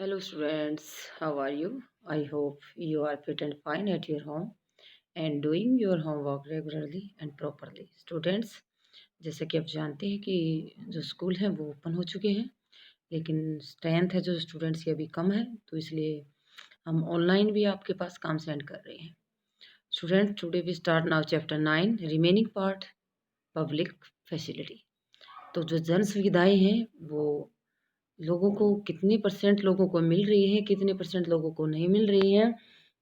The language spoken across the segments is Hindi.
Hello, students. How are you? I hope you are fit and fine at your home and doing your homework regularly and properly. Students, जैसे कि आप जानते हैं कि जो स्कूल हैं वो ओपन हो चुके हैं, लेकिन स्ट्रेंथ है जो स्टूडेंट्स की अभी कम है, तो इसलिए हम ऑनलाइन भी आपके पास काम सेंड कर रहे हैं. Students, today we start now chapter 9, remaining part, public facility. तो जो जन सुविधाएं हैं वो लोगों को कितने परसेंट लोगों को मिल रही है, कितने परसेंट लोगों को नहीं मिल रही है,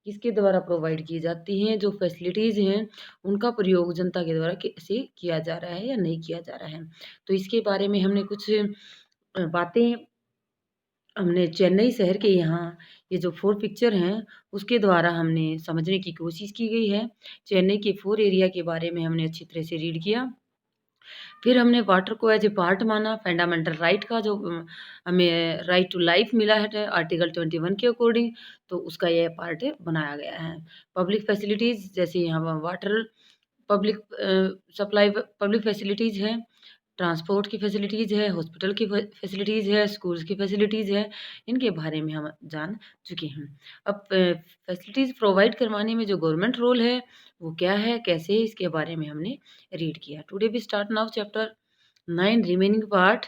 किसके द्वारा प्रोवाइड की जाती हैं, जो फैसिलिटीज़ हैं उनका प्रयोग जनता के द्वारा कैसे किया जा रहा है या नहीं किया जा रहा है. तो इसके बारे में हमने कुछ बातें हमने चेन्नई शहर के यहाँ ये जो 4 पिक्चर हैं उसके द्वारा हमने समझने की कोशिश की गई है. चेन्नई के 4 एरिया के बारे में हमने अच्छी तरह से रीड किया. फिर हमने वाटर को एज ए पार्ट माना फंडामेंटल राइट का, जो हमें राइट टू लाइफ मिला है आर्टिकल 21 के अकॉर्डिंग, तो उसका यह पार्ट बनाया गया है. पब्लिक फैसिलिटीज़ जैसे यहाँ water public supply public facilities है, ट्रांसपोर्ट की फैसिलिटीज़ है, हॉस्पिटल की फैसिलिटीज़ है, स्कूल्स की फैसिलिटीज़ है, इनके बारे में हम जान चुके हैं. अब फैसिलिटीज़ प्रोवाइड करवाने में जो गवर्नमेंट रोल है वो क्या है, कैसे है, इसके बारे में हमने रीड किया. Today we start now chapter 9 remaining part.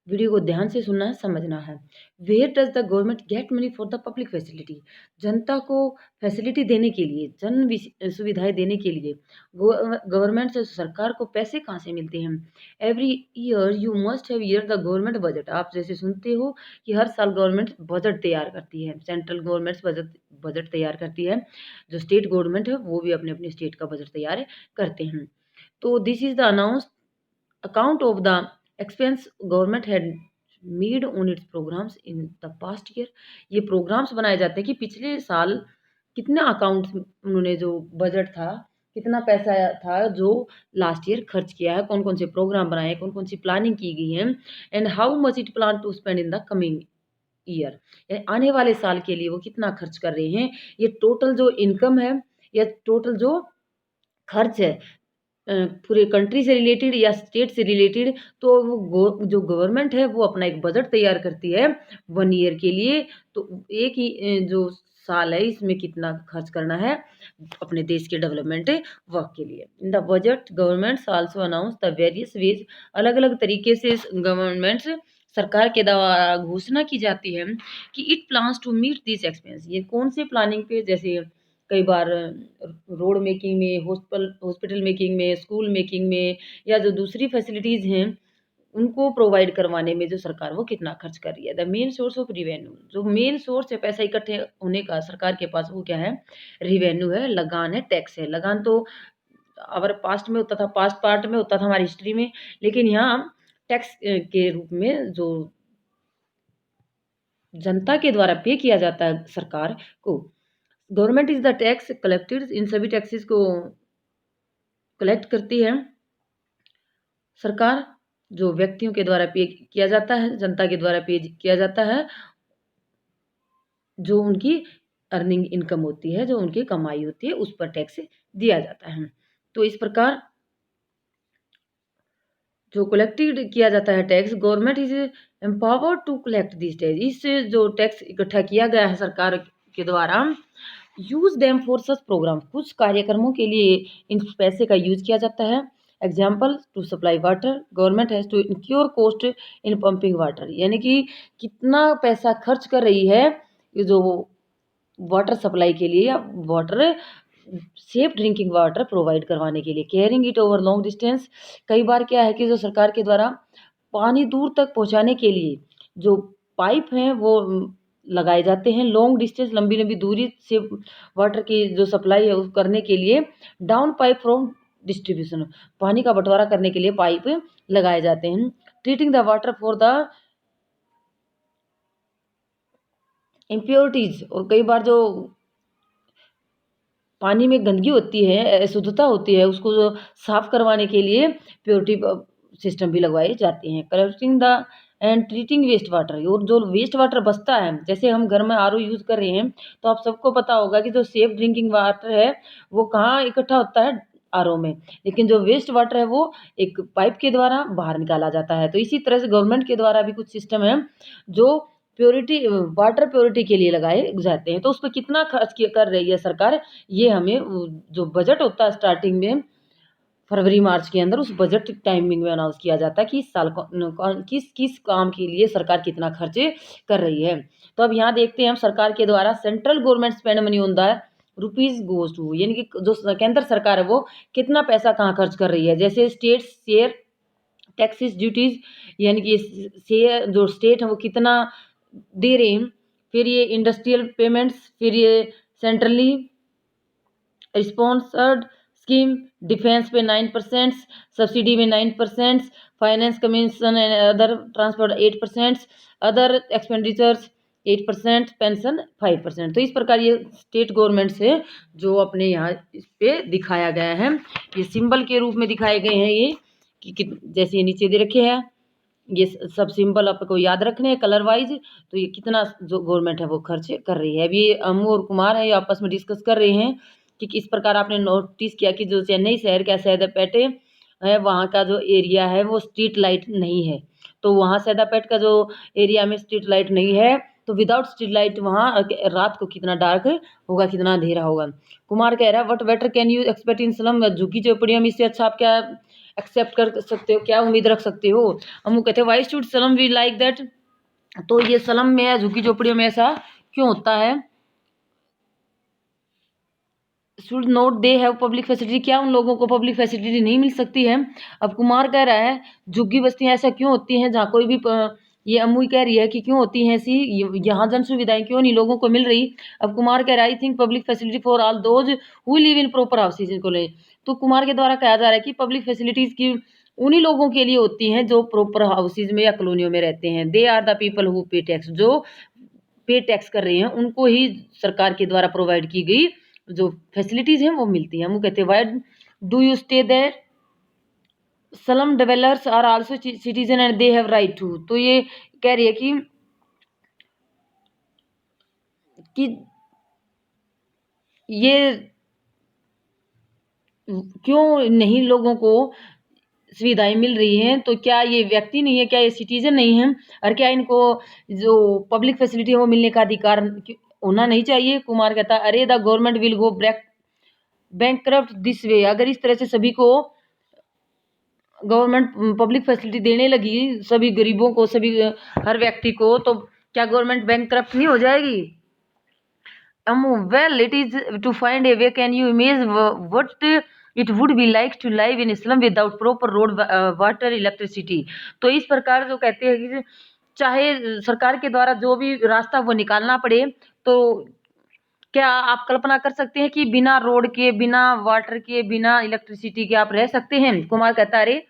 Video को ध्यान से सुनना है, समझना है. Where does the government get money for the public facility. जनता को फैसिलिटी देने के लिए, सुविधाएं देने के लिए गवर्नमेंट से, सरकार को पैसे कहाँ से मिलते हैं. Every year you must have year the government budget. आप जैसे सुनते हो कि हर साल गवर्नमेंट बजट तैयार करती है, सेंट्रल गवर्नमेंट बजट तैयार करती है, जो स्टेट गवर्नमेंट है वो भी अपने अपने स्टेट का बजट तैयार करते हैं. तो this is the announce account of the expense government had made on its programs in the past year. ये प्रोग्राम्स बनाए जाते हैं कि पिछले साल कितना अकाउंट उन्होंने, जो बजट था, कितना पैसा था जो लास्ट ईयर खर्च किया है, कौन कौन से प्रोग्राम बनाए हैं, कौन कौन सी प्लानिंग की गई है, and how much it plan to spend in the coming year. आने वाले साल के लिए वो कितना खर्च कर रहे हैं. ये टोटल जो इनकम है या टोटल जो खर्च है पूरे कंट्री से रिलेटेड या स्टेट से रिलेटेड, तो वो जो गवर्नमेंट है वो अपना एक बजट तैयार करती है 1 ईयर के लिए. तो एक ही जो साल है इसमें कितना खर्च करना है अपने देश के डेवलपमेंट वर्क के लिए. In the budget governments also announce the various ways. अलग अलग तरीके से गवर्नमेंट्स, सरकार के द्वारा घोषणा की जाती है कि it plans to meet this expense. ये कौन से प्लानिंग पे, जैसे कई बार रोड मेकिंग में, हॉस्पिटल मेकिंग में, स्कूल मेकिंग में, या जो दूसरी फैसिलिटीज़ हैं उनको प्रोवाइड करवाने में जो सरकार वो कितना खर्च कर रही है. The main source of revenue, जो मेन सोर्स है पैसा इकट्ठे होने का सरकार के पास, वो क्या है, रिवेन्यू है, लगान है, टैक्स है. लगान तो अगर पास्ट में होता था, पास्ट पार्ट में होता था हमारी हिस्ट्री में, लेकिन यहाँ टैक्स के रूप में जो जनता के द्वारा पे किया जाता है सरकार को. Government is the tax collected. इन सभी टैक्सेस को कलेक्ट करती है सरकार, जो व्यक्तियों के द्वारा पे किया जाता है, जनता के द्वारा पे किया जाता है, जो उनकी अर्निंग इनकम होती है, जो उनकी कमाई होती है, उस पर टैक्स दिया जाता है. तो इस प्रकार जो कलेक्टेड किया जाता है tax, government is empowered to collect this tax. इससे जो टैक्स इकट्ठा किया गया है सरकार के द्वारा, use them for such program. कुछ कार्यक्रमों के लिए इन पैसे का यूज किया जाता है. Example, to supply water, government has to incur cost in pumping water. यानी कि कितना पैसा खर्च कर रही है ये जो वाटर सप्लाई के लिए या water safe drinking water provide करवाने के लिए. Carrying it over long distance. कई बार क्या है कि जो सरकार के द्वारा पानी दूर तक पहुंचाने के लिए जो पाइप हैं वो लगाए जाते हैं. लॉन्ग डिस्टेंस, लंबी लंबी दूरी से वाटर की जो सप्लाई है उस करने के लिए डाउन पाइप फ्रॉम डिस्ट्रीब्यूशन, पानी का बंटवारा करने के लिए पाइप लगाए जाते हैं. Treating the water for the impurities. और कई बार जो पानी में गंदगी होती है, अशुद्धता होती है, उसको जो साफ करवाने के लिए प्योरिटी सिस्टम भी लगवाए जाते हैं. Collecting the and treating waste water. और जो वेस्ट वाटर बचता है, जैसे हम घर में आरओ यूज़ कर रहे हैं, तो आप सबको पता होगा कि जो सेफ ड्रिंकिंग वाटर है वो कहाँ इकट्ठा होता है, आरओ में, लेकिन जो वेस्ट वाटर है वो एक पाइप के द्वारा बाहर निकाला जाता है. तो इसी तरह से गवर्नमेंट के द्वारा भी कुछ सिस्टम है जो प्योरिटी वाटर प्योरिटी के लिए लगाए जाते हैं। तो उस पर कितना खर्च कर रही है सरकार, ये हमें जो बजट होता है स्टार्टिंग में फरवरी मार्च के अंदर, उस बजट टाइमिंग में अनाउंस किया जाता है कि इस साल किस किस काम के लिए सरकार कितना खर्च कर रही है। तो अब यहाँ देखते हैं हम सरकार के द्वारा central government spend money on the rupees goes to, यानी कि जो केंद्र सरकार है वो कितना पैसा कहाँ खर्च कर रही है। जैसे स्टेट शेयर टैक्सेस ड्यूटीज, यानी कि शेयर जो स्टेट है वो कितना दे रहे हैं। फिर ये इंडस्ट्रियल पेमेंट्स, फिर ये सेंट्रली स्पॉन्सर्ड स्कीम, डिफेंस पे 9%, सब्सिडी में 9%, finance commission and other transport 8%, other expenditures 8%, pension 5%। तो इस प्रकार ये स्टेट गवर्नमेंट से जो अपने यहाँ इस पे दिखाया गया है, ये सिंबल के रूप में दिखाए गए हैं ये कि जैसे ये नीचे दे रखे हैं, ये सब सिंबल आपको याद रखने हैं कलर वाइज। तो ये कितना जो गवर्नमेंट है वो खर्च कर रही है। अभी अमू और कुमार है ये आपस में डिस्कस कर रहे हैं कि किस प्रकार आपने नोटिस किया कि जो चेन्नई शहर का सैदापेट है वहाँ का जो एरिया है वो स्ट्रीट लाइट नहीं है। तो वहाँ सैदापेट का जो एरिया में स्ट्रीट लाइट नहीं है, तो विदाउट स्ट्रीट लाइट वहाँ रात को कितना डार्क होगा, कितना अंधेरा होगा। कुमार कह रहा है what better can you expect in slum, झुग्गी झोपड़ियों में इससे अच्छा आप क्या एक्सेप्ट कर सकते हो, क्या उम्मीद रख सकते हो। हम कहते हैं why should slum we like that, तो ये स्लम में या झुग्गी झोपड़ियों में ऐसा क्यों होता है। Should note they have public facility, क्या उन लोगों को पब्लिक फैसिलिटी नहीं मिल सकती है। अब कुमार कह रहा है झुग्गी बस्तियां ऐसा क्यों होती हैं जहाँ कोई भी ये अमूई कह रही है कि क्यों होती हैं ऐसी, यहाँ जन सुविधाएं क्यों नहीं लोगों को मिल रही। अब कुमार कह रहा है I think public facility for all those who live in proper houses को ले। तो कुमार के द्वारा कहा जा रहा है कि पब्लिक फैसिलिटीज की उन्हीं लोगों के लिए होती हैं जो प्रॉपर हाउसेज में या कॉलोनियों में रहते हैं। They are the people who pay tax, जो पे टैक्स कर रहे हैं उनको ही सरकार के द्वारा प्रोवाइड की गई जो फैसिलिटीज हैं वो मिलती हैं। वो कहते हैं why do you stay there, slum developers are also citizen and they have right to. तो ये कह रही है कि ये क्यों नहीं लोगों को सुविधाएं मिल रही हैं, तो क्या ये व्यक्ति नहीं है, क्या ये सिटीजन नहीं है, और क्या इनको जो पब्लिक फैसिलिटी है वो मिलने का अधिकार होना नहीं चाहिए। कुमार कहता है अरे the government will go bankrupt this way, अगर इस तरह से सभी को गवर्नमेंट पब्लिक फैसिलिटी देने लगी सभी गरीबों को, सभी हर व्यक्ति को, तो क्या गवर्नमेंट बैंकक्रप्ट नहीं हो जाएगी। Well, it is to find a way. Can you imagine what it would be like to live in Islam without proper road, water, electricity? तो इस प्रकार जो कहते हैं कि चाहे सरकार के द्वारा जो भी रास्ता वो निकालना पड़े, तो क्या आप कल्पना कर सकते हैं कि बिना रोड के, बिना वाटर के, बिना इलेक्ट्रिसिटी के आप रह सकते हैं। कुमार कहता है अरे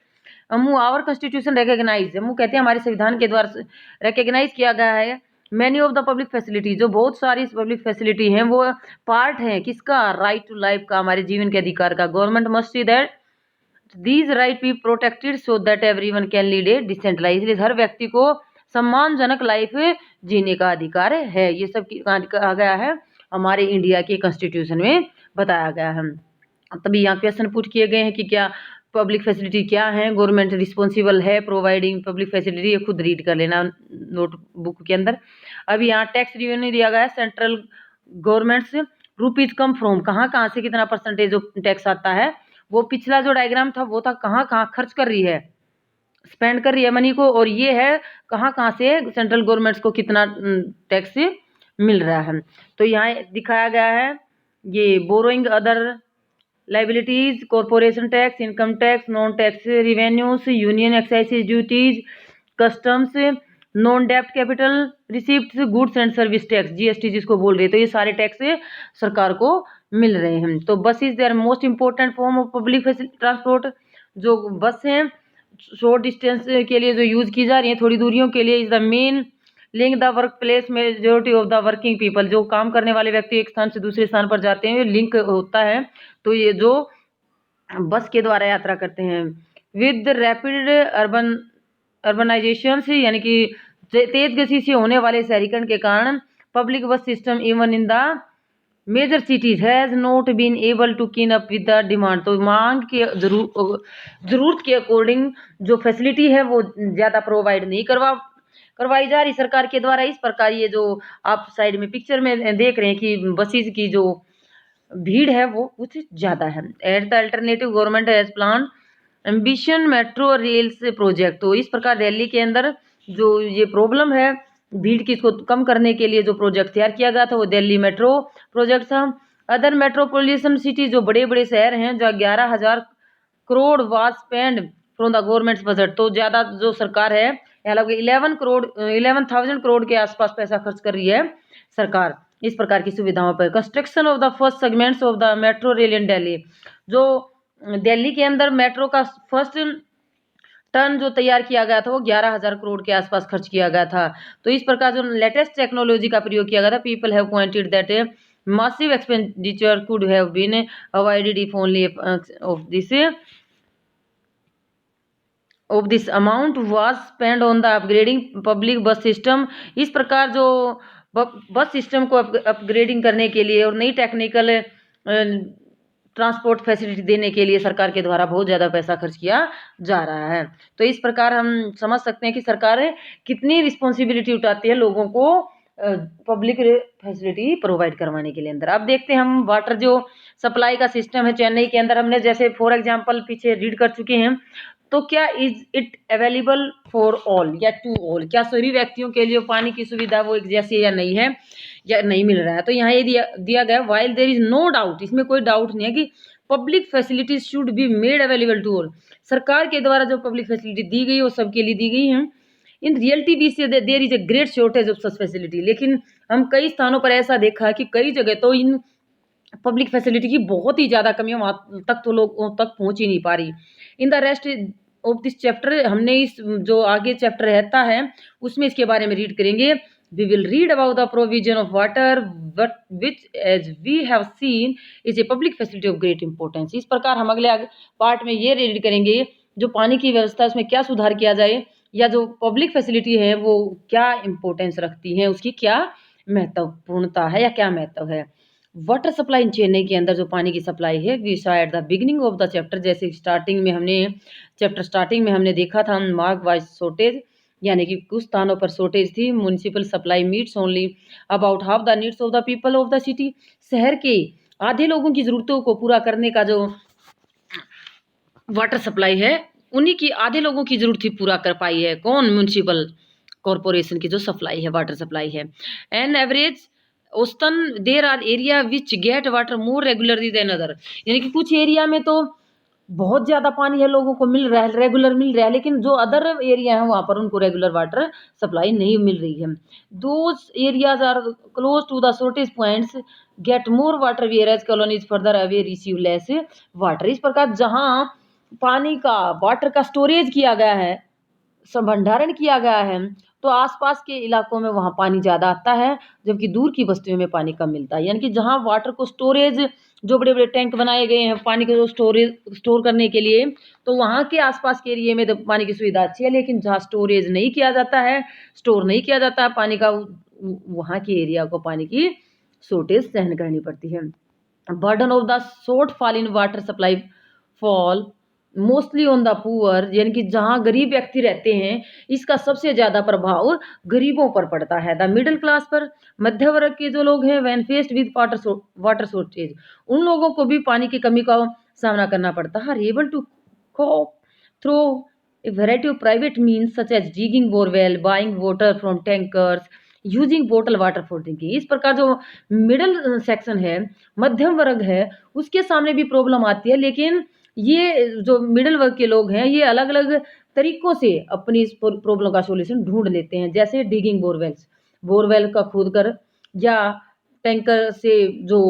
अमू आवर कॉन्स्टिट्यूशन रिकॉग्नाइज, अमू कहते हैं हमारे संविधान के द्वारा रिकॉग्नाइज किया गया है many of the public facility, जो बहुत सारी पब्लिक फैसिलिटी हैं वो पार्ट है किसका, राइट टू लाइफ का, हमारे जीवन के अधिकार का। Government must see that these right be protected so that everyone can lead a decent life, इसलिए हर व्यक्ति को सम्मानजनक लाइफ जीने का अधिकार है। ये सब कहा गया है हमारे इंडिया के कॉन्स्टिट्यूशन में बताया गया है। तभी यहाँ क्वेश्चन पुट किए गए हैं कि क्या पब्लिक फैसिलिटी क्या है, गवर्नमेंट रिस्पॉन्सिबल है प्रोवाइडिंग पब्लिक फैसिलिटी, ये खुद रीड कर लेना नोटबुक के अंदर। अभी यहाँ टैक्स रिवेन्यू दिया गया है सेंट्रल गवर्नमेंट से, रुपीज कम फ्रॉम, कहाँ कहाँ से कितना परसेंटेज जो टैक्स आता है। वो पिछला जो डायग्राम था वो था कहाँ कहाँ खर्च कर रही है, स्पेंड कर रही है मनी को, और ये है कहाँ कहाँ से सेंट्रल गवर्नमेंट को कितना टैक्स मिल रहा है। तो यहाँ दिखाया गया है ये borrowing, other liabilities, corporation tax, income tax, non tax revenues, union excise duties, customs, non डेप्ट capital receipt, goods and service tax, GST जिसको बोल रहे हैं। तो ये सारे टैक्स सरकार को मिल रहे हैं। तो bus is there most important form of public transport, जो बस है शॉर्ट डिस्टेंस के लिए जो यूज की जा रही है, थोड़ी दूरियों के लिए, is the main link the work place majority of the working people, जो काम करने वाले व्यक्ति एक स्थान से दूसरे स्थान पर जाते हैं लिंक होता है। तो ये जो बस के द्वारा यात्रा करते हैं विद रैपिड अर्बनाइजेशन, यानी कि तेज गति से होने वाले शहरीकरण के कारण public bus system even in the major cities has not been able to keen up with the demand. तो मांग के जरूरत के अकॉर्डिंग जो फैसिलिटी है वो ज़्यादा प्रोवाइड नहीं करवा करवाई जा रही सरकार के द्वारा। इस प्रकार ये जो आप साइड में पिक्चर में देख रहे हैं कि बसेस की जो भीड़ है वो कुछ ज्यादा है। At the alternative government has plan ambition metro rails project. तो इस प्रकार दिल्ली के अंदर जो ये प्रॉब्लम है भीड़ की, इसको कम करने के लिए जो प्रोजेक्ट तैयार किया गया था वो दिल्ली मेट्रो प्रोजेक्ट था। अदर मेट्रोपॉलिटन सिटी, जो बड़े बड़े शहर हैं, जो 11,000 crore was spend from the government budget. तो ज्यादा जो सरकार है यहाँ लगभग 11,000 करोड़ के आसपास पैसा खर्च कर रही है सरकार इस प्रकार की सुविधाओं पर। Construction of the first segments of the metro rail इन दिल्ली, जो दिल्ली के अंदर मेट्रो का फर्स्ट टर्न जो तैयार किया गया था वो 11,000 करोड़ के आसपास खर्च किया गया था। तो इस प्रकार जो लेटेस्ट टेक्नोलॉजी का प्रयोग किया गया था, people have pointed that massive expenditure could have been avoided if only of this amount was spent on the upgrading public bus system। इस प्रकार जो बस सिस्टम को अपग्रेडिंग करने के लिए और नई टेक्निकल ट्रांसपोर्ट फैसिलिटी देने के लिए सरकार के द्वारा बहुत ज़्यादा पैसा खर्च किया जा रहा है। तो इस प्रकार हम समझ सकते हैं कि सरकार कितनी रिस्पॉन्सिबिलिटी उठाती है लोगों को पब्लिक फैसिलिटी प्रोवाइड करवाने के लिए अंदर। अब देखते हैं हम वाटर जो सप्लाई का सिस्टम है चेन्नई के अंदर, हमने जैसे फॉर एग्जांपल पीछे रीड कर चुके हैं। तो क्या is it available for all या टू ऑल, क्या सभी व्यक्तियों के लिए पानी की सुविधा वो एक जैसी या नहीं है या नहीं मिल रहा है। तो यहाँ ये दिया गया while there is no doubt, इसमें कोई डाउट नहीं है कि public facilities should be made available to all. सरकार के द्वारा जो पब्लिक फैसिलिटी दी गई वो सबके लिए दी गई है। इन रियलिटी भी से there is a great shortage of such facility, लेकिन हम कई स्थानों पर ऐसा देखा कि कई जगह तो इन पब्लिक फैसिलिटी की बहुत ही ज़्यादा कमी, वहाँ तक तो लोगों तक पहुँच ही नहीं पा रही। In the rest of this chapter, हमने इस जो आगे चैप्टर रहता है उसमें इसके बारे में रीड करेंगे। We will read about the provision of water which as we have seen is a public facility of great importance. इस प्रकार हम अगले पार्ट में ये रीड करेंगे जो पानी की व्यवस्था उसमें क्या सुधार किया जाए, या जो पब्लिक फैसिलिटी है वो क्या इंपॉर्टेंस रखती है, उसकी क्या महत्वपूर्णता है या क्या महत्व है। वाटर सप्लाई इन चेन्नई के अंदर जो पानी की सप्लाई है, we saw at the beginning of the chapter, जैसे स्टार्टिंग में हमने चैप्टर स्टार्टिंग में हमने देखा था मार्क वाइज शॉर्टेज, यानी कि कुछ स्थानों पर शॉर्टेज थी। Municipal supply meets only about half the needs of the people of the city, शहर के आधे लोगों की जरूरतों को पूरा करने का जो वाटर सप्लाई है उन्हीं की आधे लोगों की जरूरत ही पूरा कर पाई है। कौन? म्यूनिसिपल कॉरपोरेशन की जो सप्लाई है, वाटर सप्लाई है। एन एवरेज औसतन there are area which get water more regularly than other, यानी कि कुछ एरिया में तो बहुत ज़्यादा पानी है, लोगों को मिल रहा है, रेगुलर मिल रहा है, लेकिन जो अदर एरिया है वहाँ पर उनको रेगुलर वाटर सप्लाई नहीं मिल रही है। Those areas are close to the shortage points get more water whereas colonies further away receive less water. इस प्रकार जहाँ पानी का वाटर का स्टोरेज किया गया है, भंडारण किया गया है, तो आसपास के इलाकों में वहाँ पानी ज़्यादा आता है, जबकि दूर की बस्तियों में पानी कम मिलता है। यानी कि जहाँ वाटर को स्टोरेज, जो बड़े बड़े टैंक बनाए गए हैं पानी को स्टोर करने के लिए, तो वहाँ के आसपास के एरिए में तो पानी की सुविधा अच्छी है, लेकिन जहाँ स्टोरेज नहीं किया जाता है, स्टोर नहीं किया जाता है पानी का, वहाँ के एरिया को पानी की शॉर्टेज सहन करनी पड़ती है। Burden of the short fall in water supply fall mostly on the poor, यानी कि जहाँ गरीब व्यक्ति रहते हैं इसका सबसे ज़्यादा प्रभाव गरीबों पर पड़ता है। द मिडिल क्लास पर, मध्य वर्ग के जो लोग हैं, when faced with water shortage, उन लोगों को भी पानी की कमी का सामना करना पड़ता है। Able to cope through a variety of private means such as digging borewell, buying water from tankers, using bottle water for drinking. इस प्रकार जो मिडिल सेक्शन है, मध्यम वर्ग है, उसके सामने भी प्रॉब्लम आती है, लेकिन ये जो मिडिल वर्ग के लोग हैं ये अलग अलग तरीकों से अपनी इस प्रॉब्लम का सॉल्यूशन ढूंढ लेते हैं, जैसे डिगिंग बोरवेल्स, बोरवेल का खोद कर, या टैंकर से जो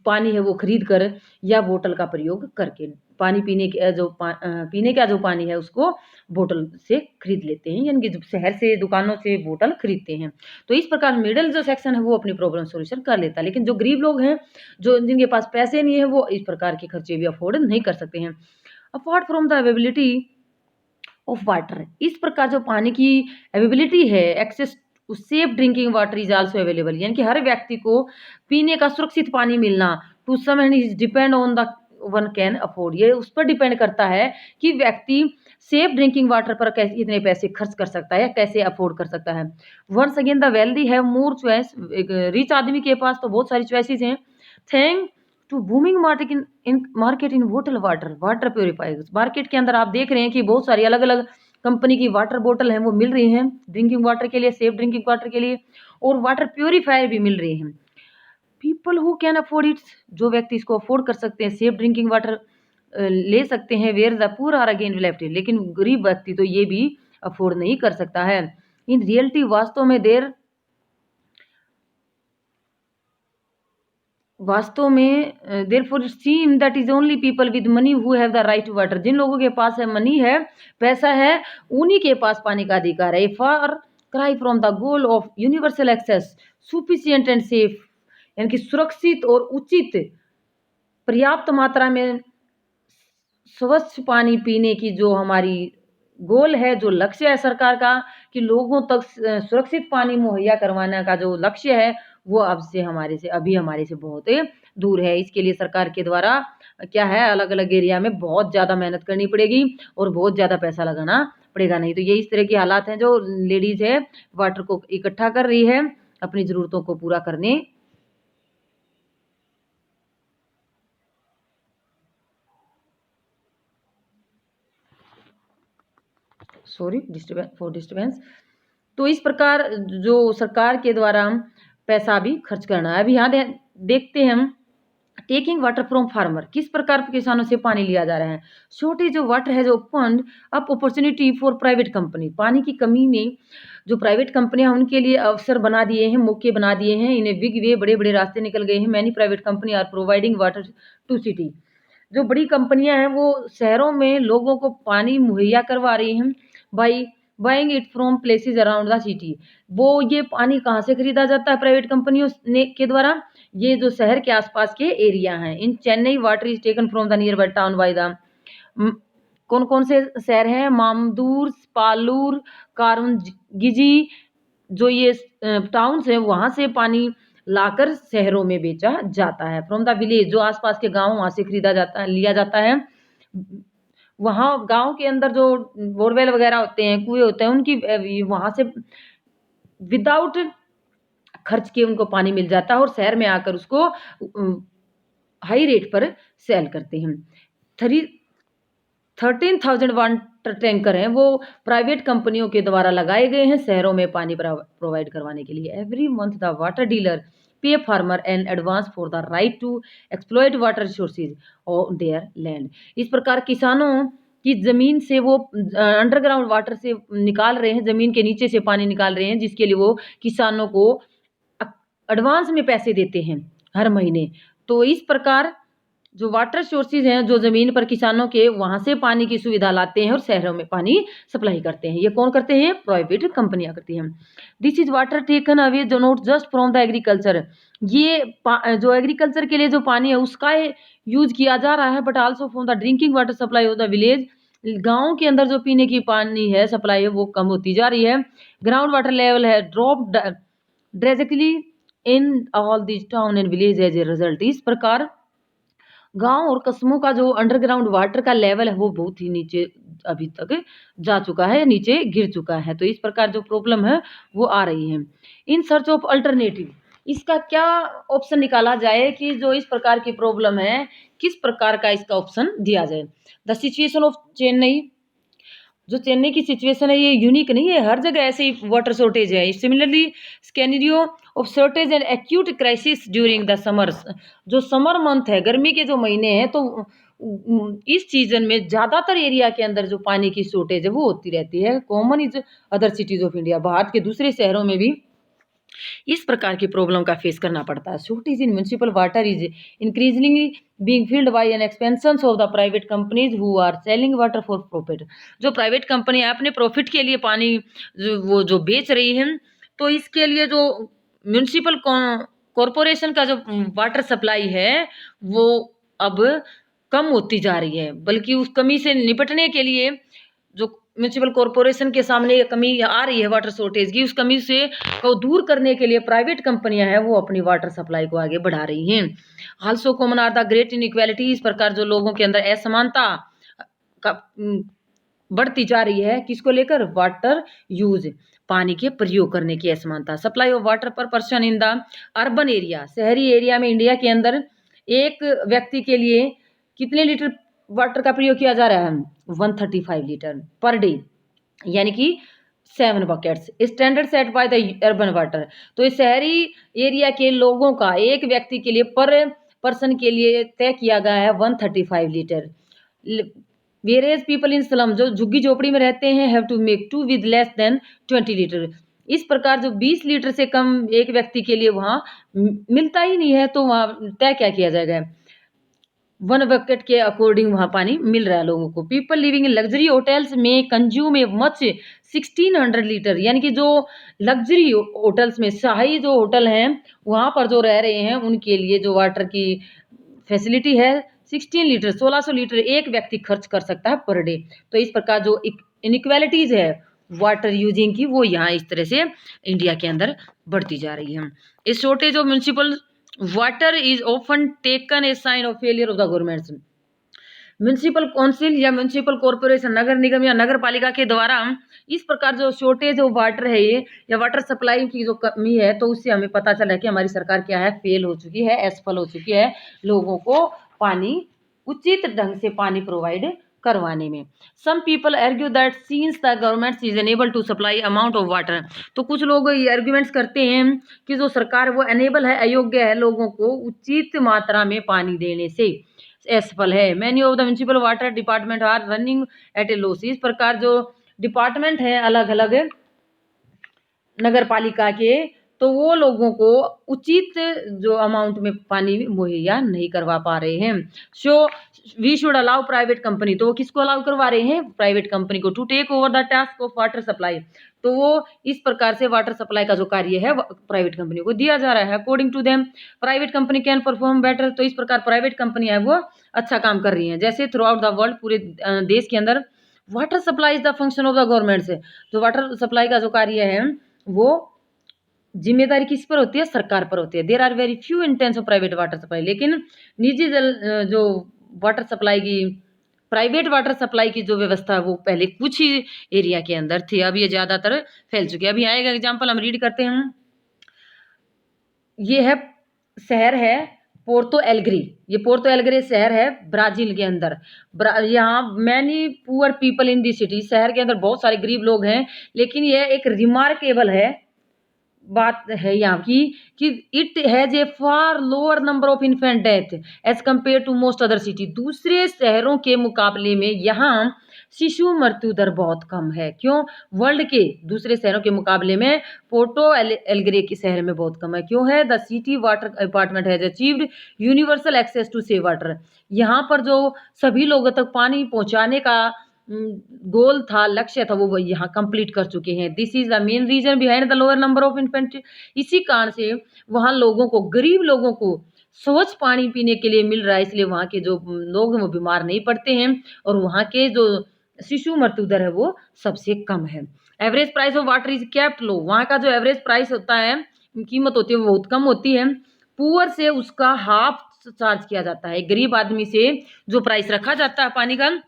पानी है वो खरीद कर, या बोतल का प्रयोग करके पानी पीने का जो पानी है उसको बोतल से खरीद लेते हैं, यानी कि शहर से दुकानों से बोतल खरीदते हैं। तो इस प्रकार मिडिल जो सेक्शन है वो अपनी प्रॉब्लम सॉल्यूशन कर लेता है, लेकिन जो गरीब लोग हैं, जो जिनके पास पैसे नहीं है, वो इस प्रकार के खर्चे भी अफोर्ड नहीं कर सकते हैं। Apart from the availability of water, इस प्रकार जो पानी की अवेलेबिलिटी है, access safe drinking water is also available, यानी कि हर व्यक्ति को पीने का सुरक्षित पानी मिलना, to some is depend on the one can afford, ये उस पर डिपेंड करता है कि व्यक्ति सेफ ड्रिंकिंग वाटर पर कैसे इतने पैसे खर्च कर सकता है या कैसे अफोर्ड कर सकता है। Once again the wealthy have more choice, एक रिच आदमी के पास तो बहुत सारी चॉइसेस हैं। Thank to booming market in bottle water purifiers, market के अंदर आप देख रहे हैं कि बहुत सारी अलग अलग कंपनी की वाटर बोतल हैं वो मिल रही हैं ड्रिंकिंग वाटर के लिए, सेफ ड्रिंकिंग वाटर के लिए, और वाटर प्योरीफायर भी मिल रहे हैं। People who can afford it, जो व्यक्ति इसको अफोर्ड कर सकते हैं, सेफ ड्रिंकिंग वाटर ले सकते हैं। Where the poor are again left, लेकिन गरीब व्यक्ति तो ये भी अफोर्ड नहीं कर सकता है। इन रियलिटी वास्तव में therefore it seem that is only people with money who have the right to water, जिन लोगों के पास है मनी है, पैसा है, उन्हीं के पास पानी का अधिकार है। For cry from the goal of universal access sufficient and safe, यानी कि सुरक्षित और उचित पर्याप्त मात्रा में स्वच्छ पानी पीने की जो हमारी गोल है, जो लक्ष्य है सरकार का, कि लोगों तक सुरक्षित पानी मुहैया करवाने का जो लक्ष्य है वो अभी हमारे से बहुत दूर है। इसके लिए सरकार के द्वारा क्या है, अलग अलग एरिया में बहुत ज़्यादा मेहनत करनी पड़ेगी और बहुत ज़्यादा पैसा लगाना पड़ेगा। नहीं तो ये इस तरह के हालात हैं जो लेडीज है वाटर को इकट्ठा कर रही है अपनी ज़रूरतों को पूरा करने। Sorry disturbance. तो इस प्रकार जो सरकार के द्वारा पैसा भी खर्च करना है। अभी यहाँ देखते हैं हम टेकिंग वाटर फ्रॉम फार्मर, किस प्रकार किसानों से पानी लिया जा रहा है। शॉर्टेज ऑफ वाटर है जो fund up opportunity for private company, पानी की कमी ने जो प्राइवेट कंपनियां उनके लिए अवसर बना दिए हैं, मौके बना दिए हैं, इन्हें बिग वे बड़े बड़े रास्ते निकल गए हैं। Many private company are providing water to city, जो बड़ी कंपनियां हैं वो शहरों में लोगों को पानी मुहैया करवा रही हैं by buying it from places around the city. वो ये पानी कहाँ से खरीदा जाता है प्राइवेट कंपनियों के द्वारा, ये जो शहर के आसपास के एरिया हैं। In Chennai water is taken from the nearby town by the, कौन कौन से शहर हैं, मामदूर, पालूर, कारुंगिजी, जो ये टाउन्स हैं वहां से पानी लाकर शहरों में बेचा जाता है। फ्रॉम द विलेज, जो आसपास के गांव वहां से खरीदा जाता है, लिया जाता है। वहां गांव के अंदर जो बोरवेल वगैरह होते हैं, कुएं होते हैं, उनकी वहां से विदाउट खर्च के उनको पानी मिल जाता है और शहर में आकर उसको हाई रेट पर सेल करते हैं। 13,000 वाटर टैंकर हैं वो प्राइवेट कंपनियों के द्वारा लगाए गए हैं शहरों में पानी प्रोवाइड करवाने के लिए। Every month the water dealer pay farmer an advance for the right to exploit water resources on their land. इस प्रकार किसानों की जमीन से वो अंडरग्राउंड वाटर से निकाल रहे हैं, जमीन के नीचे से पानी निकाल रहे हैं, जिसके लिए वो किसानों को एडवांस में पैसे देते हैं हर महीने। तो इस प्रकार जो वाटर सोर्सेज हैं, जो जमीन पर किसानों के वहां से पानी की सुविधा लाते हैं और शहरों में पानी सप्लाई करते हैं, ये कौन करते हैं, प्राइवेट कंपनियां करती हैं। This is water taken away जो not just from the agriculture, ये जो एग्रीकल्चर के लिए जो पानी है उसका यूज किया जा रहा है, but also from the drinking water supply of the village. गांव के अंदर जो पीने की पानी है सप्लाई है वो कम होती जा रही है। ग्राउंड वाटर लेवल है drop drastically in all this town and village as a result. इस प्रकार गांव और कस्बों का जो अंडरग्राउंड वाटर का लेवल है वो बहुत ही नीचे अभी तक जा चुका है, नीचे गिर चुका है। तो इस प्रकार जो प्रॉब्लम है वो आ रही है। इन सर्च ऑफ अल्टरनेटिव, इसका क्या ऑप्शन निकाला जाए कि जो इस प्रकार की प्रॉब्लम है किस प्रकार का इसका ऑप्शन दिया जाए। द सिचुएशन ऑफ चेन्नई, जो चेन्नई की सिचुएशन है ये यूनिक नहीं है, हर जगह ऐसे ही वाटर शॉर्टेज है। Similarly scenario of shortage and acute crisis during the summers, जो समर मंथ है, गर्मी के जो महीने हैं, तो इस सीजन में ज़्यादातर एरिया के अंदर जो पानी की शॉर्टेज है वो होती रहती है। Common is other cities of India, Bharat के दूसरे शहरों में भी इस प्रकार की प्रॉब्लम का फेस करना पड़ता है। Shortage in municipal water is increasingly being filled by an expansion of the private companies who are selling water for profit. जो प्राइवेट कंपनी अपने प्रॉफिट के लिए पानी जो बेच रही हैं, तो इसके लिए जो म्यूनिसिपल कॉरपोरेशन का जो वाटर सप्लाई है वो अब कम होती जा रही है, बल्कि उस कमी से निपटने के लिए जो म्यूनिसिपल कॉरपोरेशन के सामने ये कमी आ रही है वाटर शॉर्टेज की, उस कमी से को दूर करने के लिए प्राइवेट कंपनियां हैं वो अपनी वाटर सप्लाई को आगे बढ़ा रही हैं। Also common are the great inequality, इस प्रकार जो लोगों के अंदर असमानता का बढ़ती जा रही है, किसको लेकर, वाटर यूज, पानी के प्रयोग करने की असमानता। सप्लाई ऑफ वाटर पर person in the urban area, शहरी एरिया में इंडिया के अंदर एक व्यक्ति के लिए कितने लीटर वाटर का प्रयोग किया जा रहा है, 135 लीटर पर डे, यानी कि 7 buckets, standard set by the urban water. तो इस शहरी एरिया के लोगों का एक व्यक्ति के लिए पर पर्सन के लिए तय किया गया है 135 litre. Various people in slum, जो झुग्गी झोपड़ी में रहते हैं, have to make do with less than 20 litre. इस प्रकार जो 20 लीटर से कम एक व्यक्ति के लिए वहां मिलता ही नहीं है, तो वहां तय क्या किया जाएगा, 1 बकेट के अकॉर्डिंग वहां पानी मिल रहा है लोगों को। People living in luxury hotels में कंज्यूम ए मच 1600 लीटर, यानी कि जो लग्जरी होटल्स में, शाही जो होटल हैं वहां पर जो रह रहे हैं उनके लिए जो वाटर की फैसिलिटी है 16 लीटर, 1600 लीटर एक व्यक्ति खर्च कर सकता है पर डे। तो इस प्रकार जो इनइक्वालिटीज है वाटर यूजिंग की, वो यहाँ इस तरह से इंडिया के अंदर बढ़ती जा रही है। इस shortage of municipal water is often taken a sign of failure of the government. Municipal council या म्यूनिसिपल कॉर्पोरेशन, नगर निगम या नगर पालिका के द्वारा इस प्रकार जो शॉर्टेज ऑफ वाटर है ये, या वाटर सप्लाई की जो कमी है, तो उससे हमें पता चला कि हमारी सरकार क्या है, फेल हो चुकी है, असफल हो चुकी है लोगों को पानी, उचित ढंग से पानी प्रोवाइड करवाने में। Some people argue that since the government is unable to supply amount of water, तो कुछ लोग ये आर्ग्यूमेंट्स करते हैं कि जो सरकार वो अनेबल है, अयोग्य है लोगों को उचित मात्रा में पानी देने से, असफल है। Many of the municipal water department are running at a loss, इस प्रकार जो डिपार्टमेंट है अलग अलग नगर पालिका के, तो वो लोगों को उचित जो अमाउंट में पानी मुहैया नहीं करवा पा रहे हैं। So we should allow private company, तो वो किसको अलाउ करवा रहे हैं, प्राइवेट कंपनी को, to take over the task of water supply. तो वो इस प्रकार से वाटर सप्लाई का जो कार्य है प्राइवेट कंपनी को दिया जा रहा है। According to them private company can perform better, तो इस प्रकार प्राइवेट कंपनी है वो अच्छा काम कर रही हैं। जैसे थ्रू आउट द वर्ल्ड, पूरे देश के अंदर water supply is the function of the government से, जो वाटर सप्लाई का जो कार्य है वो जिम्मेदारी किस पर होती है, सरकार पर होती है। There are very few instances of private water supply, लेकिन निजी जल जो वाटर सप्लाई की, प्राइवेट वाटर सप्लाई की जो व्यवस्था है वो पहले कुछ ही एरिया के अंदर थी, अब ये ज्यादातर फैल चुकी है। अभी आएगा एग्जाम्पल, हम रीड करते हैं। ये है शहर है पोर्तो एलग्रे, ये पोर्तो एलग्रे शहर है ब्राजील के अंदर। यहाँ many poor people in the city, शहर के अंदर बहुत सारे गरीब लोग हैं, लेकिन यह एक रिमार्केबल है बात है यहाँ की कि it has a far lower number of infant death as compare to most other city, दूसरे शहरों के मुकाबले में यहाँ शिशु मृत्यु दर बहुत कम है। क्यों, वर्ल्ड के दूसरे शहरों के मुकाबले में पोर्टो एलग्रे के शहर में बहुत कम है। क्यों है, the city water department has achieved universal access to safe water, यहाँ पर जो सभी लोगों तक पानी पहुँचाने का गोल था, लक्ष्य था, वो यहाँ कंप्लीट कर चुके हैं। This is the main reason behind the lower number of infant, इसी कारण से वहाँ लोगों को, गरीब लोगों को स्वच्छ पानी पीने के लिए मिल रहा है, इसलिए वहाँ के जो लोग हैं वो बीमार नहीं पड़ते हैं, और वहाँ के जो शिशु मृत्यु दर है वो सबसे कम है। Average price of water is kept low, वहाँ का जो एवरेज प्राइस होता है, कीमत होती है, वो बहुत कम होती है। पुअर से उसका हाफ चार्ज किया जाता है, गरीब आदमी से जो प्राइस रखा जाता है पानी का,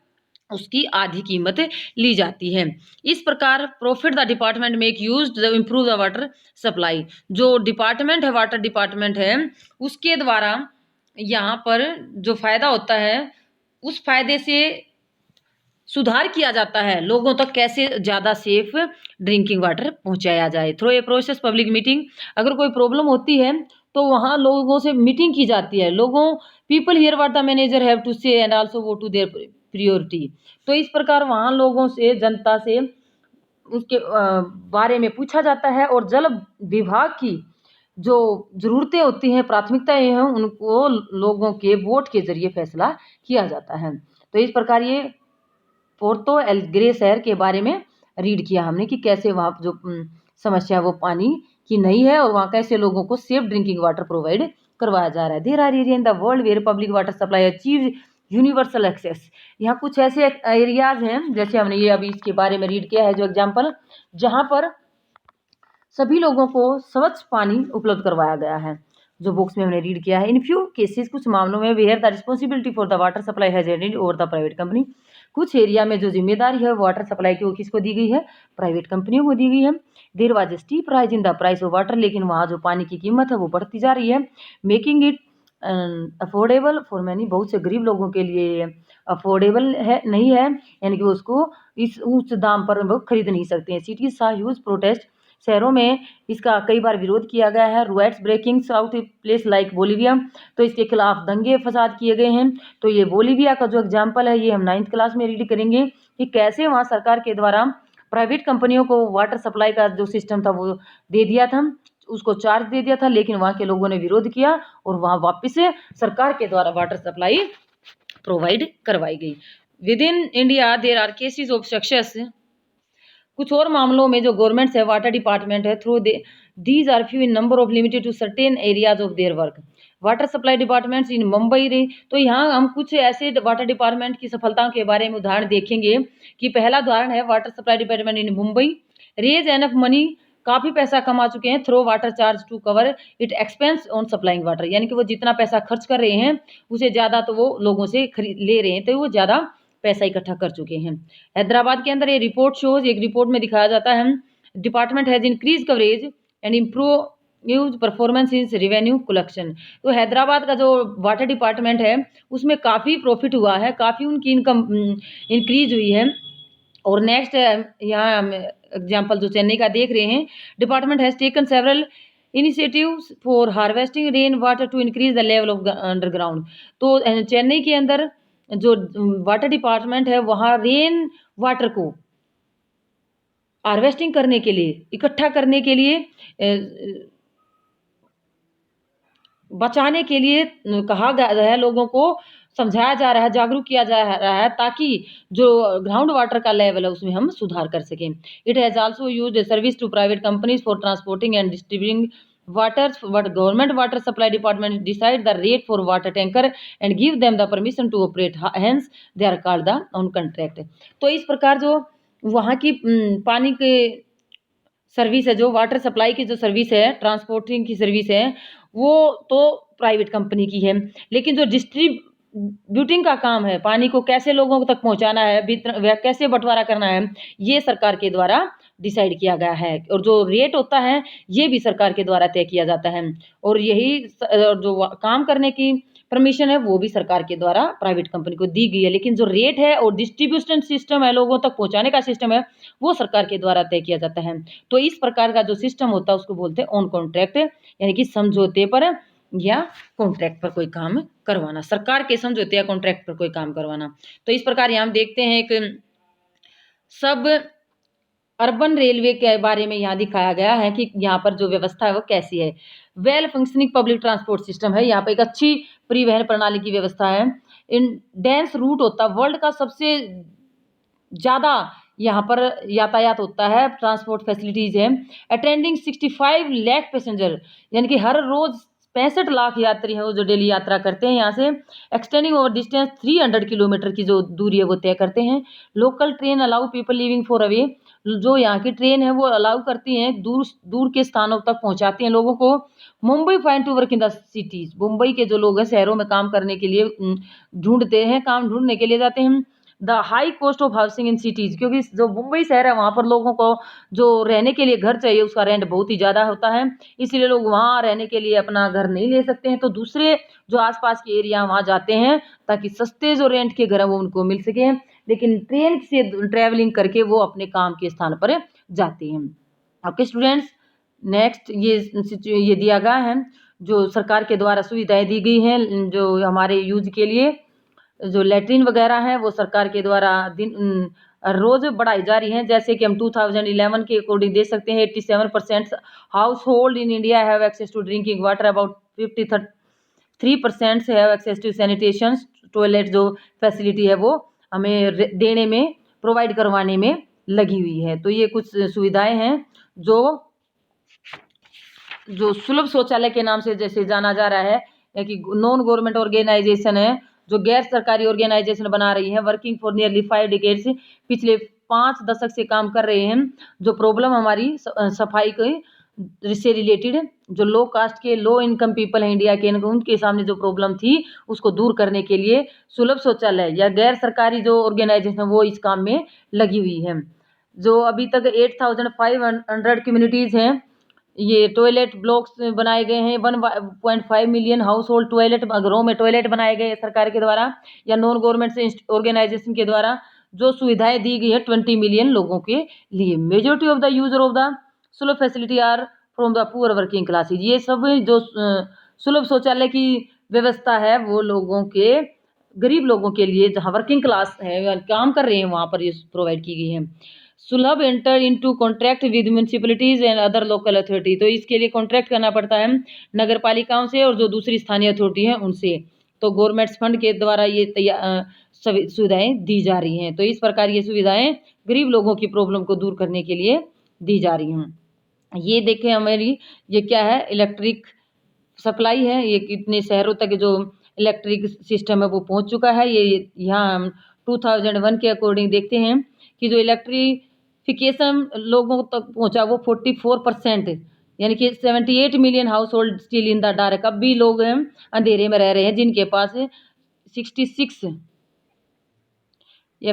उसकी आधी कीमत ली जाती है। इस प्रकार profit the department make use to improve the water supply, जो डिपार्टमेंट है, वाटर डिपार्टमेंट है, उसके द्वारा यहाँ पर जो फायदा होता है उस फायदे से सुधार किया जाता है, लोगों तक कैसे ज़्यादा सेफ ड्रिंकिंग वाटर पहुँचाया जाए। Through a process public meeting, अगर कोई प्रॉब्लम होती है तो वहाँ लोगों से मीटिंग की जाती है, लोगों people hear what the manager have to say and also वो टू देयर प्रियोरिटी। तो इस प्रकार वहाँ लोगों से, जनता से उसके बारे में पूछा जाता है, और जल विभाग की जो ज़रूरतें होती हैं, प्राथमिकताएं हैं, उनको लोगों के वोट के जरिए फैसला किया जाता है। तो इस प्रकार ये पोर्तो एलग्रे शहर के बारे में रीड किया हमने कि कैसे वहाँ जो समस्या वो पानी की नहीं है, और वहाँ कैसे लोगों को सेफ ड्रिंकिंग वाटर प्रोवाइड करवाया जा रहा है। There are area in the world where public water supply achieve universal access. यहाँ कुछ ऐसे एरियाज हैं, जैसे हमने ये अभी इसके बारे में रीड किया है जो एग्जाम्पल, जहाँ पर सभी लोगों को स्वच्छ पानी उपलब्ध करवाया गया है, जो बुक्स में हमने रीड किया है। इन फ्यू केसेस, कुछ मामलों में, where the responsibility for the water supply has handed over the private company. कुछ एरिया में जो जिम्मेदारी है वाटर सप्लाई की वो किसको दी गई है? प्राइवेट कंपनियों को दी गई है। There was a steep rise in the price of water, लेकिन वहाँ जो पानी की कीमत है वो बढ़ती जा रही है। Making it affordable for many, बहुत से गरीब लोगों के लिए अफोर्डेबल है नहीं है, यानी कि वो उसको इस उच्च दाम पर वो खरीद नहीं सकते हैं। सिटीज सा ह्यूज प्रोटेस्ट, शहरों में इसका कई बार विरोध किया गया है। Riots breaking out place like Bolivia, तो इसके खिलाफ दंगे फसाद किए गए हैं। तो ये बोलीविया का जो एग्जाम्पल है ये हम 9th क्लास में रीड करेंगे कि कैसे वहाँ सरकार के द्वारा प्राइवेट कंपनियों को वाटर सप्लाई का जो सिस्टम था वो दे दिया था, उसको चार्ज दे दिया था, लेकिन वहाँ के लोगों ने विरोध किया और वहाँ वापस से सरकार के द्वारा वाटर सप्लाई प्रोवाइड करवाई गई। Within India there are cases of success, कुछ और मामलों में जो गवर्नमेंट है, वाटर डिपार्टमेंट है, though these are few in number of limited to certain areas of their work. Water supply departments in Mumbai ray, तो यहाँ हम कुछ ऐसे वाटर डिपार्टमेंट की सफलताओं के बारे में उदाहरण देखेंगे कि पहला उदाहरण है water supply department in Mumbai, raise enough money, काफ़ी पैसा कमा चुके हैं through water charge to cover it expense on supplying water, यानी कि वो जितना पैसा खर्च कर रहे हैं उसे ज़्यादा तो वो लोगों से खरीद ले रहे हैं, तो वो ज़्यादा पैसा इकट्ठा कर चुके हैं। हैदराबाद के अंदर ये रिपोर्ट शोज, एक रिपोर्ट में दिखाया जाता है, department has increase coverage and improve news performance is revenue collection. तो हैदराबाद का जो वाटर डिपार्टमेंट है उसमें काफ़ी प्रॉफिट हुआ है, काफ़ी उनकी इनकम इंक्रीज हुई है। और नेक्स्ट यहाँ हम एग्जाम्पल जो चेन्नई का देख रहे हैं, department has taken several initiatives for harvesting rain water to increase the level of underground. तो चेन्नई के अंदर जो वाटर डिपार्टमेंट है वहाँ रेन वाटर को हार्वेस्टिंग करने के लिए, इकट्ठा करने के लिए, बचाने के लिए कहा गया है, लोगों को समझाया जा रहा है, जागरूक किया जा रहा है, ताकि जो ग्राउंड वाटर का लेवल है उसमें हम सुधार कर सकें। It has also used service to private companies for transporting and distributing water, but government water supply department decide the rate for water tanker and give them the permission to operate, hence they are called the on contract. तो इस प्रकार जो वहाँ की पानी के सर्विस है, जो वाटर सप्लाई की जो सर्विस है, ट्रांसपोर्टिंग की सर्विस है, वो तो प्राइवेट कंपनी की है, लेकिन जो डिस्ट्रीब्यूटिंग का काम है, पानी को कैसे लोगों तक पहुंचाना है, कैसे बंटवारा करना है, ये सरकार के द्वारा डिसाइड किया गया है। और जो रेट होता है ये भी सरकार के द्वारा तय किया जाता है, और यही जो काम करने की परमिशन है वो भी सरकार के द्वारा प्राइवेट कंपनी को दी गई है, लेकिन जो रेट है और डिस्ट्रीब्यूशन सिस्टम है, लोगों तक पहुंचाने का सिस्टम है, वो सरकार के द्वारा तय किया जाता है। तो इस प्रकार का जो सिस्टम होता है उसको बोलते हैं ऑन कॉन्ट्रैक्ट, यानी कि समझौते पर या कॉन्ट्रैक्ट पर कोई काम करवाना, सरकार के समझौते या कॉन्ट्रैक्ट पर कोई काम करवाना। तो इस प्रकार यहाँ हम देखते हैं एक सब अर्बन रेलवे के बारे में यहाँ दिखाया गया है कि यहाँ पर जो व्यवस्था है वो कैसी है। Well functioning public transport system है, यहाँ पर एक अच्छी परिवहन प्रणाली की व्यवस्था है। इन डेंस रूट होता है, वर्ल्ड का सबसे ज़्यादा यहाँ पर यातायात होता है, ट्रांसपोर्ट फैसिलिटीज़ है। अटेंडिंग 65 लाख पैसेंजर, यानी कि हर रोज़ 65 लाख यात्री हैं वो जो डेली यात्रा करते हैं यहाँ से। एक्सटेंडिंग ओवर डिस्टेंस 300 किलोमीटर की जो दूरी है वो तय करते हैं। Local train allow people living for away, जो यहाँ की ट्रेन है वो अलाउ करती हैं, दूर दूर के स्थानों तक पहुँचाती हैं लोगों को। Mumbai find to work in the cities, Mumbai के जो लोग हैं शहरों में काम करने के लिए ढूंढते हैं, काम ढूंढने के लिए जाते हैं। The high cost of housing in cities, क्योंकि जो मुंबई शहर है वहाँ पर लोगों को जो रहने के लिए घर चाहिए उसका रेंट बहुत ही ज़्यादा होता है, इसलिए लोग वहाँ रहने के लिए अपना घर नहीं ले सकते हैं, तो दूसरे जो आसपास के एरिया वहाँ जाते हैं ताकि सस्ते जो रेंट के घर हैं वो उनको मिल सके, लेकिन ट्रेन से ट्रैवलिंग करके वो अपने काम के स्थान पर जाते हैं। ओके स्टूडेंट्स, नेक्स्ट ये दिया गया है जो सरकार के द्वारा सुविधाएं दी गई हैं जो हमारे यूज के लिए, जो लैट्रिन वगैरह हैं वो सरकार के द्वारा रोज़ बढ़ाई जा रही हैं। जैसे कि हम 2011 के अकॉर्डिंग देख सकते हैं 87% household in India have access to drinking water, about 53% have access to sanitation toilet, जो फैसिलिटी है वो हमें देने में, प्रोवाइड करवाने में लगी हुई है। तो ये कुछ सुविधाएं हैं जो सुलभ शौचालय के नाम से जैसे जाना जा रहा है, या कि नॉन गवर्नमेंट ऑर्गेनाइजेशन है जो गैर सरकारी ऑर्गेनाइजेशन बना रही हैं, वर्किंग फॉर नियरली 5 डिकेड्स, पिछले 5 दशक से काम कर रहे हैं। जो प्रॉब्लम हमारी सफाई के से रिलेटेड, जो लो कास्ट के, लो इनकम पीपल हैं इंडिया के, उनके सामने जो प्रॉब्लम थी उसको दूर करने के लिए सुलभ शौचालय या गैर सरकारी जो ऑर्गेनाइजेशन वो इस काम में लगी हुई है। जो अभी तक 8500 कम्युनिटीज़ हैं, ये टॉयलेट ब्लॉक्स बनाए गए हैं। 1.5 मिलियन हाउस होल्ड टॉयलेट, घरों में टॉयलेट बनाए गए सरकार के द्वारा या नॉन गवर्नमेंट ऑर्गेनाइजेशन के द्वारा। जो सुविधाएं दी गई है 20 मिलियन लोगों के लिए। Majority of the user of the Sulabh facility are from the poor working classes. ये सब जो सुलभ शौचालय की व्यवस्था है वो लोगों के, गरीब लोगों के लिए, जहाँ वर्किंग क्लास है, काम कर रहे हैं, वहाँ पर ये प्रोवाइड की गई है। सुलभ enter into contract with municipalities and other local authority. तो इसके लिए कॉन्ट्रैक्ट करना पड़ता है नगर पालिकाओं से और जो दूसरी स्थानीय अथॉरिटी है उनसे। तो गवर्नमेंट फंड के द्वारा ये सुविधाएं दी जा रही हैं। तो इस प्रकार ये सुविधाएं गरीब लोगों की प्रॉब्लम को दूर करने के लिए दी जा रही हैं। ये देखें हमारी, ये क्या है, इलेक्ट्रिक सप्लाई है। ये कितने शहरों तक जो इलेक्ट्रिक सिस्टम है वो पहुंच चुका है। ये यहाँ हम 2001 के अकॉर्डिंग देखते हैं कि जो इलेक्ट्रिफिकेशन लोगों तक पहुंचा वो 44%, यानी कि 78 million house hold still in the dark. अब भी लोग हैं अंधेरे में रह रहे हैं, जिनके पास 66 या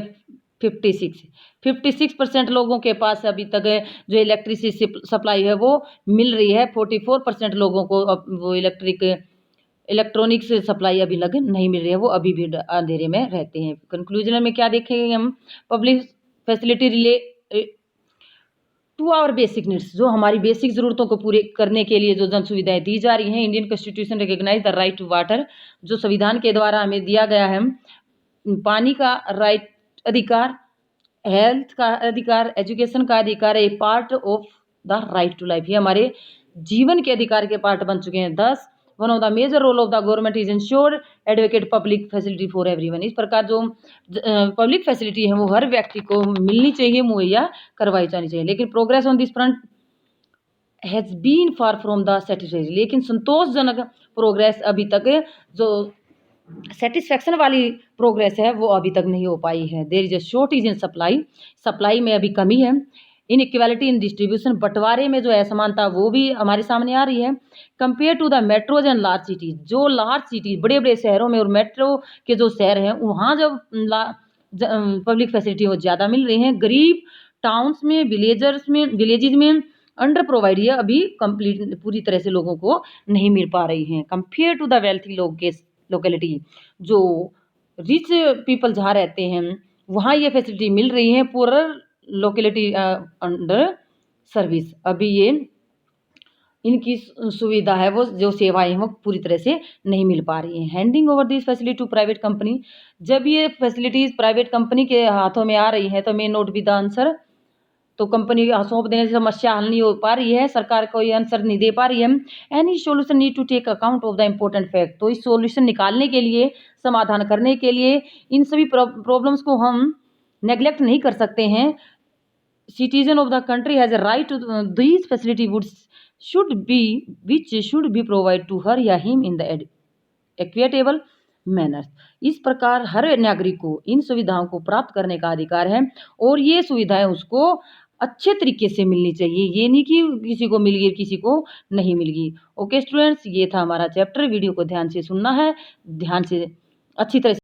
56% लोगों के पास अभी तक जो इलेक्ट्रिसिटी सप्लाई है वो मिल रही है। 44% लोगों को अब वो इलेक्ट्रॉनिक्स सप्लाई अभी लग नहीं मिल रही है, वो अभी भी अंधेरे में रहते हैं। कंक्लूजन में क्या देखेंगे हम, public facility relate to our basic needs. जो हमारी बेसिक ज़रूरतों को पूरे करने के लिए जो जन सुविधाएं दी जा रही हैं। Indian constitution recognise the right to water. जो संविधान के द्वारा हमें दिया गया है पानी का राइट, अधिकार, हेल्थ का अधिकार, एजुकेशन का अधिकार, a part of the right to life. ये हमारे जीवन के अधिकार के पार्ट बन चुके हैं। 10 one of the major role of the government is ensure advocate public facility for everyone. इस प्रकार जो पब्लिक फैसिलिटी है वो हर व्यक्ति को मिलनी चाहिए, मुहैया करवाई जानी चाहिए। लेकिन progress on this front has been far from the satisfactory. लेकिन संतोषजनक प्रोग्रेस अभी तक, जो सेटिस्फैक्शन वाली प्रोग्रेस है वो अभी तक नहीं हो पाई है। There is a shortage in supply में अभी कमी है। इनइक्वालिटी इन डिस्ट्रीब्यूशन, बंटवारे में जो असमानता वो भी हमारे सामने आ रही है। Compare to the metros and large cities, जो लार्ज सिटीज बड़े बड़े शहरों में और मेट्रो के जो शहर हैं वहाँ जब पब्लिक फैसिलिटी वो ज़्यादा मिल रही हैं। गरीब टाउन्स में, विलेजेस में अंडर प्रोवाइड है, अभी कंप्लीट पूरी तरह से लोगों को नहीं मिल पा रही हैं। Compare to the wealthy locality, जो रिच पीपल जहाँ रहते हैं वहाँ ये फैसिलिटी मिल रही है। पुअर लोकेलिटी अंडर सर्विस, अभी ये इनकी सुविधा है, वो जो सेवाएं हैं वो पूरी तरह से नहीं मिल पा रही हैं। Handing over this facility to private company, जब ये फैसिलिटीज़ प्राइवेट कंपनी के हाथों में आ रही है तो मे नोट बी द आंसर। तो कंपनी सौंप देने से समस्या हल नहीं हो पा रही है, सरकार कोई आंसर नहीं दे पा रही है। Any solution need to take account of the important fact. तो इस सोल्यूशन निकालने के लिए, समाधान करने के लिए इन सभी प्रॉब्लम्स को हम नेग्लेक्ट नहीं कर सकते हैं। Citizen of the country has a right to these facility which should be provided to her या him in the equitable manner। इस प्रकार हर नागरिक को इन सुविधाओं को प्राप्त करने का अधिकार है और ये सुविधाएं उसको अच्छे तरीके से मिलनी चाहिए। ये नहीं कि किसी को मिल गई किसी को नहीं मिल गई। ओके स्टूडेंट्स, ये था हमारा चैप्टर। वीडियो को ध्यान से सुनना है, ध्यान से अच्छी तरह से